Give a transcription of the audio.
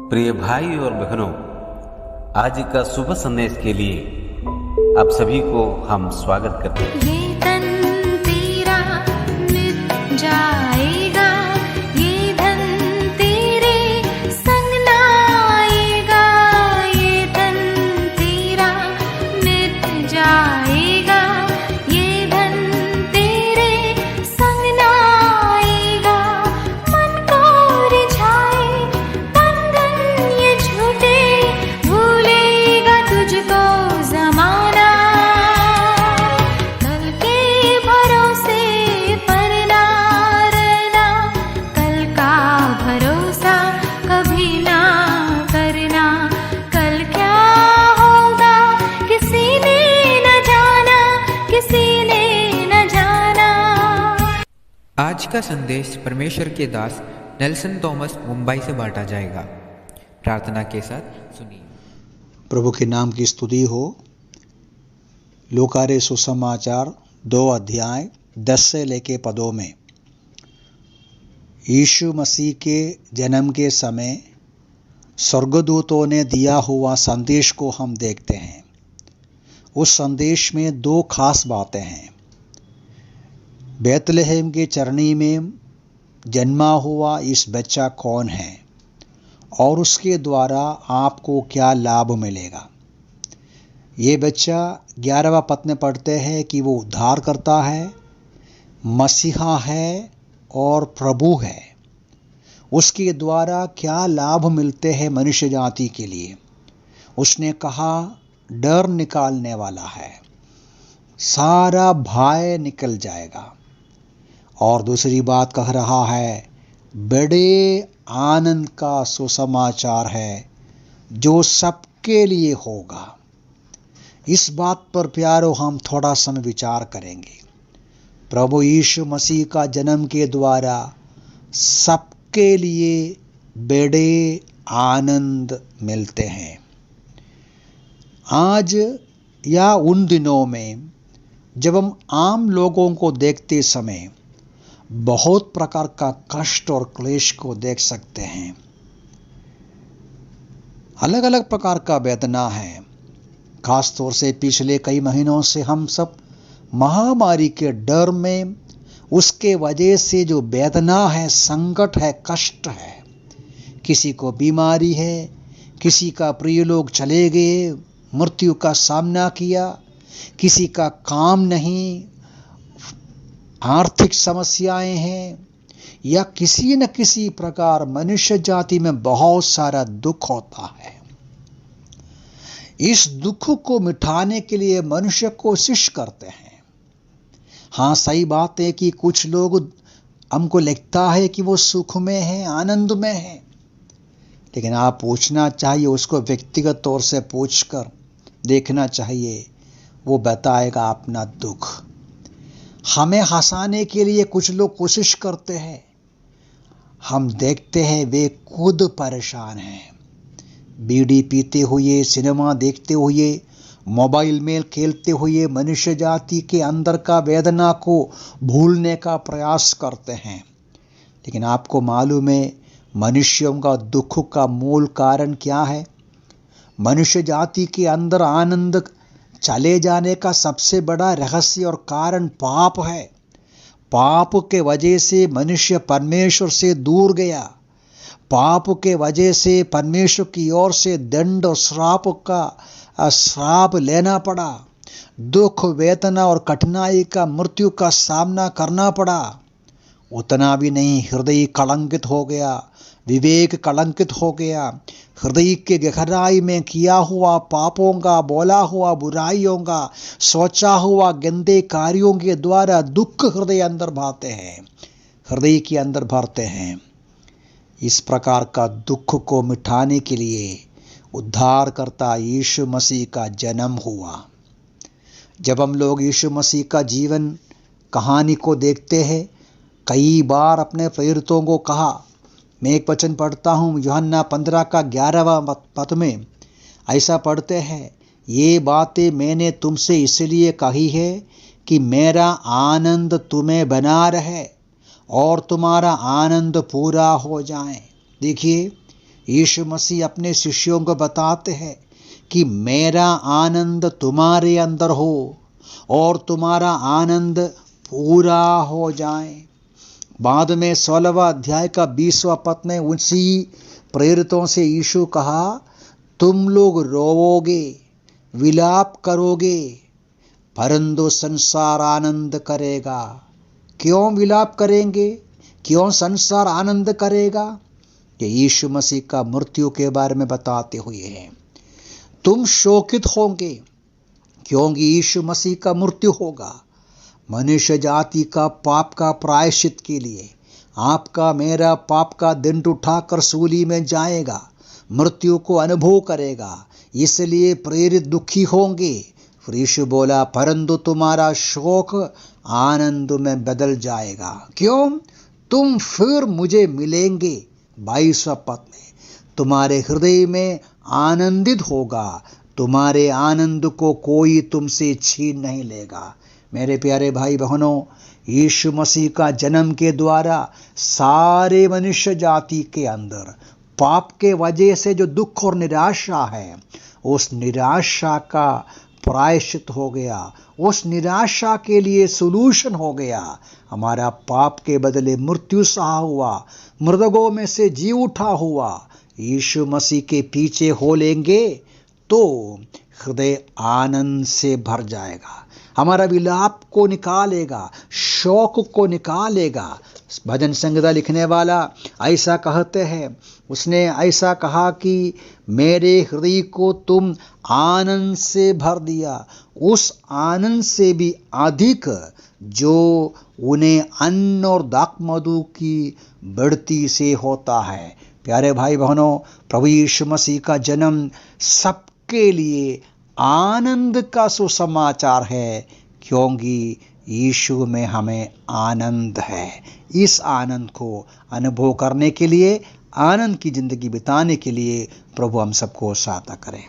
प्रिय भाई और बहनों, आज का शुभ संदेश के लिए आप सभी को हम स्वागत करते हैं। ये तन तेरा मिट जाएगा, ये धन तेरे संग ना आएगा। ये तन तेरा मिट जाएगा, ये धन तेरे संग ना आएगा। मन को रिझाए बंधन ये झूठे, भूलेगा तुझको जमाना। कल के भरोसे पर ना रहना, कल का भरोसा कभी ना करना। कल क्या होगा किसी ने न जाना, किसी ने न जाना। आज का संदेश परमेश्वर के दास नेल्सन थॉमस मुंबई से बांटा जाएगा। प्रार्थना के साथ सुनिए। प्रभु के नाम की स्तुति हो। लूका रे सुसमाचार 2 अध्याय 10 से लेके पदों में यीशु मसीह के जन्म के समय स्वर्गदूतों ने दिया हुआ संदेश को हम देखते हैं। उस संदेश में 2 खास बातें हैं। बेतलहम के चरनी में जन्मा हुआ इस बच्चा कौन है और उसके द्वारा आपको क्या लाभ मिलेगा। ये बच्चा 11वां पद में पढ़ते हैं कि वो उद्धार करता है, मसीहा है और प्रभु है। उसके द्वारा क्या लाभ मिलते हैं मनुष्य जाति के लिए। उसने कहा डर निकालने वाला है, सारा भय निकल जाएगा। और दूसरी बात कह रहा है बड़े आनंद का सुसमाचार है जो सबके लिए होगा। इस बात पर प्यारो हम थोड़ा समय विचार करेंगे। प्रभु यीशु मसीह का जन्म के द्वारा सबके लिए बड़े आनंद मिलते हैं। आज या उन दिनों में जब हम आम लोगों को देखते समय बहुत प्रकार का कष्ट और क्लेश को देख सकते हैं। अलग अलग प्रकार का वेदना है। खास तौर से पिछले कई महीनों से हम सब महामारी के डर में, उसके वजह से जो वेदना है, संकट है, कष्ट है। किसी को बीमारी है, किसी का प्रिय लोग चले गए, मृत्यु का सामना किया, किसी का काम नहीं, आर्थिक समस्याएं हैं, या किसी न किसी प्रकार मनुष्य जाति में बहुत सारा दुख होता है। इस दुख को मिटाने के लिए मनुष्य कोशिश करते हैं। हाँ, सही बात है कि कुछ लोग हमको लगता है कि वो सुख में है, आनंद में है, लेकिन आप पूछना चाहिए उसको, व्यक्तिगत तौर से पूछकर देखना चाहिए, वो बताएगा अपना दुख। हमें हंसाने के लिए कुछ लोग कोशिश करते हैं, हम देखते हैं वे खुद परेशान हैं। बीड़ी पीते हुए, सिनेमा देखते हुए, मोबाइल में खेलते हुए मनुष्य जाति के अंदर का वेदना को भूलने का प्रयास करते हैं। लेकिन आपको मालूम है मनुष्यों का दुख का मूल कारण क्या है? मनुष्य जाति के अंदर आनंद चले जाने का सबसे बड़ा रहस्य और कारण पाप है। पाप के वजह से मनुष्य परमेश्वर से दूर गया। पाप के वजह से परमेश्वर की ओर से दंड और श्राप लेना पड़ा। दुख, वेदना और कठिनाई का, मृत्यु का सामना करना पड़ा। उतना भी नहीं, हृदय कलंकित हो गया, विवेक कलंकित हो गया। हृदय के गहराई में किया हुआ पापों का, बोला हुआ बुराइयों का, सोचा हुआ गंदे कार्यों के द्वारा दुख हृदय अंदर भरते हैं, हृदय के अंदर भरते हैं। इस प्रकार का दुख को मिटाने के लिए उद्धारकर्ता यीशु मसीह का जन्म हुआ। जब हम लोग यीशु मसीह का जीवन कहानी को देखते हैं, कई बार अपने प्रेरितों को कहा, मैं एक वचन पढ़ता हूँ यूहन्ना 15 का 11वां पद में ऐसा पढ़ते हैं, ये बातें मैंने तुमसे इसलिए कही है कि मेरा आनंद तुम्हें बना रहे और तुम्हारा आनंद पूरा हो जाए। देखिए, यीशु मसीह अपने शिष्यों को बताते हैं कि मेरा आनंद तुम्हारे अंदर हो और तुम्हारा आनंद पूरा हो जाए। बाद में 16वां अध्याय का 20वां पद में उसी प्रेरितों से यीशु कहा, तुम लोग रोवोगे, विलाप करोगे, परंतु संसार आनंद करेगा। क्यों विलाप करेंगे? क्यों संसार आनंद करेगा? ये यीशु मसीह का मृत्यु के बारे में बताते हुए हैं। तुम शोकित होंगे क्योंकि यीशु मसीह का मृत्यु होगा मनुष्य जाति का पाप का प्रायश्चित के लिए। आपका मेरा पाप का दंड उठाकर सूली में जाएगा, मृत्यु को अनुभव करेगा, इसलिए प्रेरित दुखी होंगे। फिर यीशु बोला, परंतु तुम्हारा शोक आनंद में बदल जाएगा। क्यों? तुम फिर मुझे मिलेंगे। 22वां पद में तुम्हारे हृदय में आनंदित होगा, तुम्हारे आनंद को कोई तुमसे छीन नहीं लेगा। मेरे प्यारे भाई बहनों, यीशु मसीह का जन्म के द्वारा सारे मनुष्य जाति के अंदर पाप के वजह से जो दुख और निराशा है, उस निराशा का प्रायश्चित हो गया, उस निराशा के लिए सॉल्यूशन हो गया। हमारा पाप के बदले मृत्यु सहा हुआ, मृतकों में से जी उठा हुआ यीशु मसीह के पीछे हो लेंगे तो हृदय आनंद से भर जाएगा, हमारा विलाप को निकालेगा, शोक को निकालेगा। भजन संहिता लिखने वाला ऐसा कहते हैं, उसने ऐसा कहा कि मेरे हृदय को तुम आनंद से भर दिया, उस आनंद से भी अधिक जो उन्हें अन्न और दाखमधु की बढ़ती से होता है। प्यारे भाई बहनों, प्रभु यीशु मसीह का जन्म सबके लिए आनंद का सुसमाचार है, क्योंकि यीशु में हमें आनंद है। इस आनंद को अनुभव करने के लिए, आनंद की जिंदगी बिताने के लिए प्रभु हम सबको सहायता करें।